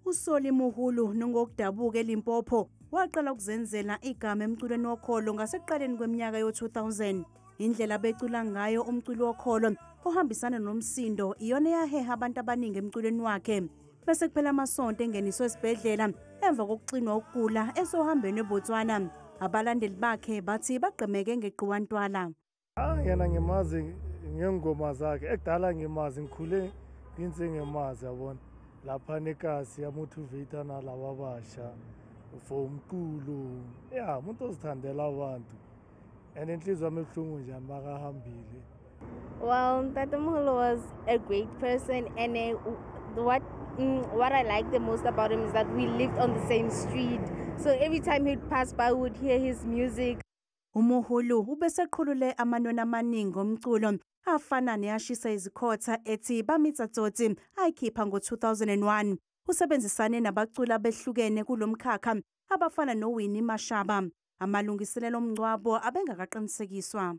uSoli Muhulu ngokudabuka eLimpopo waqala ukuzenzela igama emculweni wokholo ngasekuqaleni kweminyaka yo-2000. Indlela becula ngayo umculo wokholo ohambisana nomsindo iyona yaheha abantu abaningi emculweni wakhe. Bese kuphela amasonto engeniswe esibhedlela emva kokuxinwa ukugula esohambeni eBotswana. Abalandeli bakhe bathi baqemeke ngeqhuwantwala. Yena ngimazi ngengoma zakhe ekudala ngimazi ngikhule ngingemazi yabona lapha nekasi yamotivate nalabo abasha for umculo umuntu ozithandela abantu and inhliziyo yami ebuhlungu nje makahambile. Well, Tata Muhulu was a great person, and what I like the most about him is that we lived on the same street, so every time he'd pass by we would hear his music. uMuhulu ubeseqhulule amanona amaningi omculo afana neyashisa izikhotha ethi Bamitsa Tsotsi ayikhipha ngo-2001. Usebenzisane nabaculi abehlukene kulomkhakha abafana noWinnie Mashaba. Amalungiselelo omngcwabo abengakaqinisekiswa.